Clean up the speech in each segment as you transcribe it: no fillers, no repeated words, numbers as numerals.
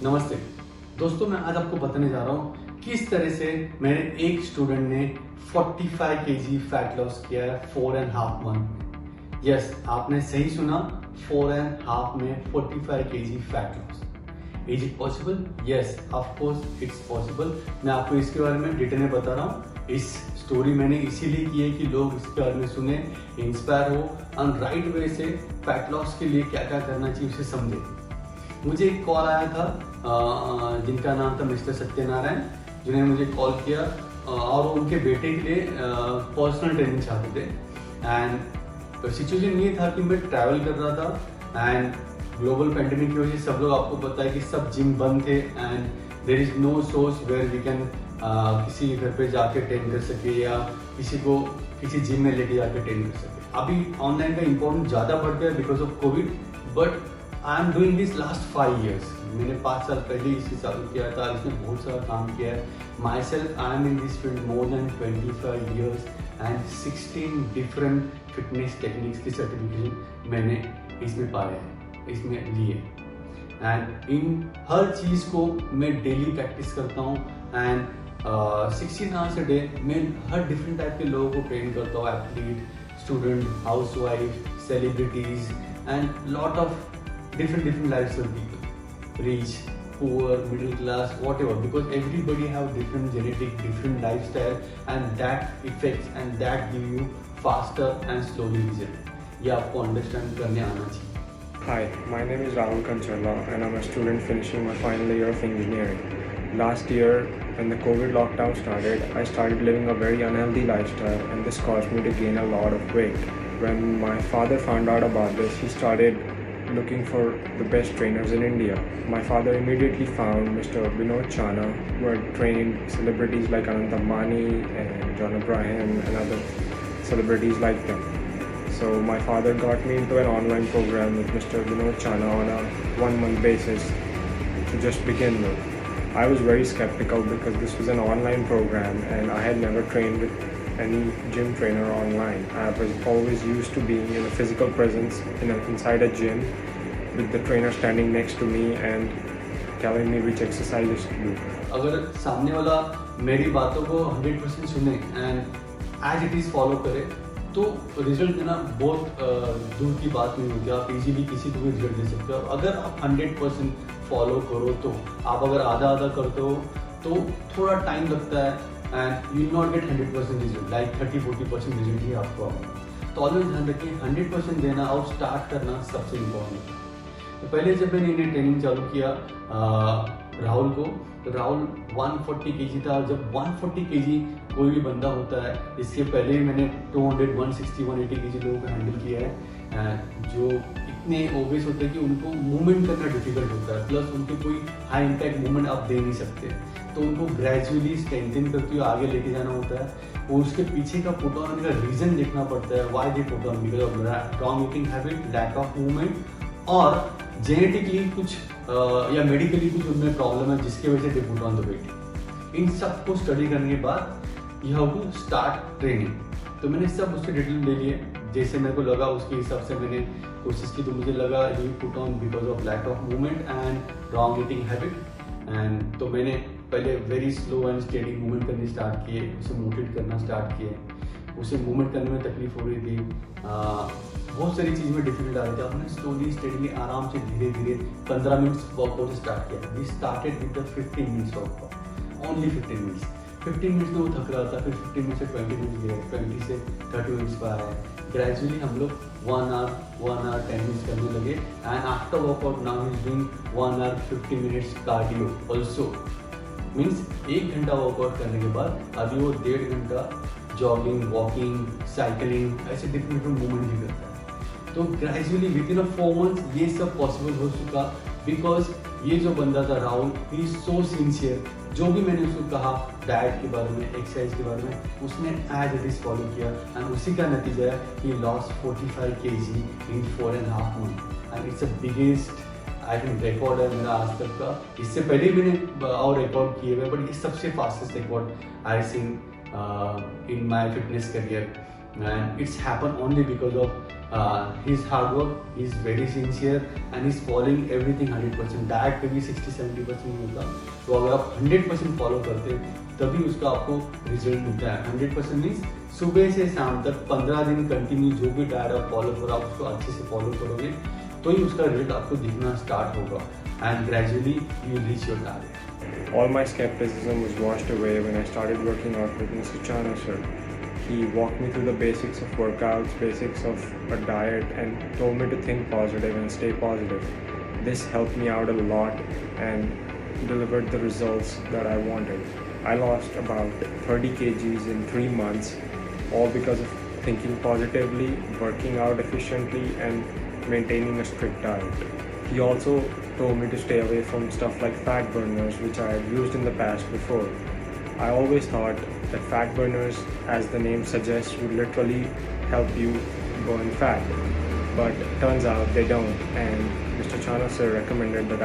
नमस्ते दोस्तों, मैं आज आपको बताने जा रहा हूँ किस तरह से मेरे एक स्टूडेंट ने 45 केजी फैट लॉस किया है 4.5 मंथ में। यस, आपने सही सुना, 4.5 में 45 KG fat loss. Is it possible? Yes, of course it's possible. मैं आपको इसके बारे में डिटेल में बता रहा हूँ। इस स्टोरी मैंने इसीलिए की है कि लोग इसके बारे में सुने, इंस्पायर हो और राइट वे से फैट लॉस के लिए क्या क्या करना चाहिए उसे समझे। मुझे एक कॉल आया था जिनका नाम था मिस्टर सत्यनारायण, जिन्होंने मुझे कॉल किया और उनके बेटे के लिए पर्सनल ट्रेनिंग चाहते थे। एंड सिचुएशन ये था कि मैं ट्रैवल कर रहा था एंड ग्लोबल पेंडेमिक की वजह से सब लोग, आपको पता है कि सब जिम बंद थे and there is no source where we can किसी घर पे जाके ट्रेन कर सके या किसी को किसी जिम में लेके जाके ट्रेन कर सके। अभी ऑनलाइन का इम्पोर्टेंस ज़्यादा बढ़ गया because of Covid, but I am doing this last 5 years। मैंने 5 साल पहले इसे चालू किया था, इसमें बहुत सारा काम किया है। My self I am in this field more than 25 years and 16 different fitness techniques की सर्टिफिकेशन मैंने इसमें पाया है, इसमें लिए। एंड इन हर चीज़ को मैं डेली प्रैक्टिस करता हूँ एंड 16 आवर्स a day मैं हर डिफरेंट टाइप के लोगों को ट्रेन करता हूँ, athlete, student, house wife, celebrities and lot of different lifestyle people, rich, poor, middle class, whatever, because everybody have different genetic, different lifestyle and that affects and that give you faster and slowly result। ये आपको understand करने आना चाहिए। Hi, my name is Rahul Kancharla and I'm a student finishing my final year of engineering. Last year, when the COVID lockdown started, I started living a very unhealthy lifestyle and this caused me to gain a lot of weight. When my father found out about this, he started looking for the best trainers in India. My father immediately found Mr. Vinod Chana, who had trained celebrities like Anant Ambani and John Abraham and other celebrities like them. So my father got me into an online program with Mr. Vinod Chana on a 1-month basis to just begin with. I was very skeptical because this was an online program and I had never trained with any gym trainer online. I was always used to being in a physical presence inside a gym with the trainer standing next to me and telling me which exercises to do. अगर सामने वाला मेरी बातों को 100% सुने and as it is follow करे तो result देना बहुत दूर की बात नहीं होती। आप इजीली किसी को भी रिजल्ट दे सकते हो। अगर आप 100% फॉलो करो तो, आप अगर आधा आधा करते हो तो थोड़ा टाइम लगता है and you will not get 100% result, like 30-40% result ही आपको आएगा। तो ऑलवेज ध्यान रखिए 100% देना और स्टार्ट करना सबसे इम्पोर्टेंट है। तो पहले जब मैंने इन्हें ट्रेनिंग चालू किया राहुल को, तो राहुल 140 केजी था। जब 140 केजी कोई भी बंदा होता है, इसके पहले भी मैंने 200, 160, 180 केजी लोगों को हैंडल किया है जो इतने ओबेस होते हैं कि उनको मूवमेंट करना डिफिकल्ट होता है, प्लस उनके कोई हाई इम्पैक्ट मूवमेंट आप दे नहीं सकते। तो उनको ग्रेजुअली स्ट्रेंथन करते हुए आगे लेके जाना होता है और उसके पीछे का पुट ऑन का रीजन देखना पड़ता है। Why they put on? Because of wrong eating habit, lack of movement और जेनेटिकली कुछ या मेडिकली कुछ उनमें प्रॉब्लम है जिसकी वजह से they put on the weight. इन सब को स्टडी करने के बाद you have to start training. तो मैंने सब उसके डिटेल ले लिए, जैसे मेरे को लगा उसके हिसाब से मैंने कोशिश की। तो मुझे लगा he put on because of lack of movement and wrong eating habit. And तो मैंने पहले very slow and steady movement करने स्टार्ट किए, उसे मोटिवेट करना स्टार्ट किए। उसे मूवमेंट करने में तकलीफ हो रही थी, बहुत सारी चीज़ में डिफिकल्ट आ रही थी। आपने स्लोली स्टेडली आराम से धीरे धीरे 15 मिनट्स वर्कआउट स्टार्ट किया। We started with 15 minutes workout, only 15 minutes. 15 minutes में वो थक रहा था, फिर 15 मिनट से 20 मिनट्स गए, 20 से 30 मिनट्स पर आया। ग्रेजुअली हम लोग 1 आवर 10 मिनट्स करने लगे and after workout now is doing 1 hour 50 minutes cardio also. Means 1 घंटा वर्कआउट करने के बाद अभी वो 1.5 घंटा जॉगिंग, वॉकिंग, साइकिलिंग, ऐसे डिफरेंट मूवमेंट भी करता है। तो ग्रेजुअली विद इन 4 months ये सब पॉसिबल हो चुका बिकॉज ये जो बंदा था Rahul, he is so sincere. जो भी मैंने उसको कहा डाइट के बारे में, एक्सरसाइज के बारे में, उसने एज इट इज फॉलो किया एंड उसी का नतीजा है कि loss 45 kg in 4.5 months and it's the biggest I think record है मेरा आज तक का। इससे पहले भी मैंने और रिकॉर्ड किए हुए, बट ये सबसे fastest record I seen in my fitness career and it's happen only because of he is hard work, he is very sincere and is following everything 100%. Diet पे भी 60-70% नहीं होता. तो अगर आप 100% फॉलो करते हैं तभी उसका आपको रिजल्ट मिलता है. 100% मीन्स सुबह से शाम तक 15 दिन कंटिन्यू जो भी डाइट आप फॉलो करो, आप उसको अच्छे से फॉलो करोगे तो ही उसका रिजल्ट आपको दिखना स्टार्ट होगा and gradually you reach your target. All my skepticism was washed away when I started working out with Mr. Chana sir. He walked me through the basics of workouts, basics of a diet, and told me to think positive and stay positive. This helped me out a lot and delivered the results that I wanted. I lost about 30 kgs in 3 months, all because of thinking positively, working out efficiently, and maintaining a strict diet. He also told me to stay away from stuff like fat burners, which I had used in the past before. I always thought that fat burners, as the name suggests, would literally help you burn fat, but turns out they don't. And Mr. Chana sir recommended that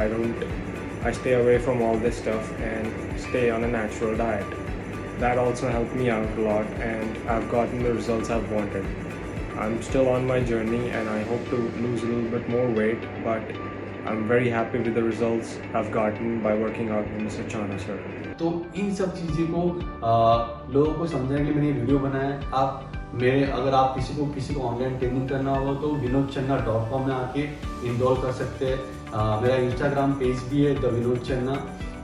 I stay away from all this stuff and stay on a natural diet. That also helped me out a lot, and I've gotten the results I've wanted. I'm still on my journey and I hope to lose a little bit more weight, but I'm very happy with the results I've gotten by working out with Mr. Chana sir. तो इन सब चीज़ों को लोगों को समझाने के लिए मैंने वीडियो बनाया है. अगर आप किसी को ऑनलाइन ट्रेनिंग करना होगा तो vinodchanna.com में आके इनरोल कर सकते हैं. मेरा इंस्टाग्राम पेज भी है द विनोद चन्ना.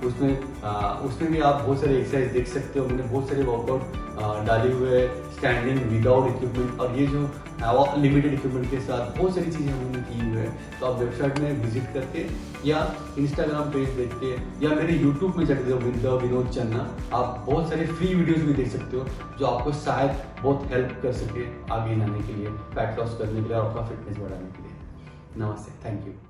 उसमें भी आप बहुत सारे एक्सरसाइज देख सकते हो. मैंने बहुत सारे वर्कआउट डाले हुए हैं स्टैंडिंग विदाउट इक्विपमेंट, और ये जो लिमिटेड इक्विपमेंट के साथ बहुत सारी चीज़ें हमने की हुई है. तो आप वेबसाइट में विजिट करके या इंस्टाग्राम पेज देख के या मेरे यूट्यूब में जाके द विनोद चन्ना आप बहुत सारे फ्री वीडियोस भी देख सकते हो जो आपको शायद बहुत हेल्प कर सके आगे जाने के लिए, फैट लॉस करने के लिए और आपका फिटनेस बढ़ाने के लिए. नमस्ते, थैंक यू.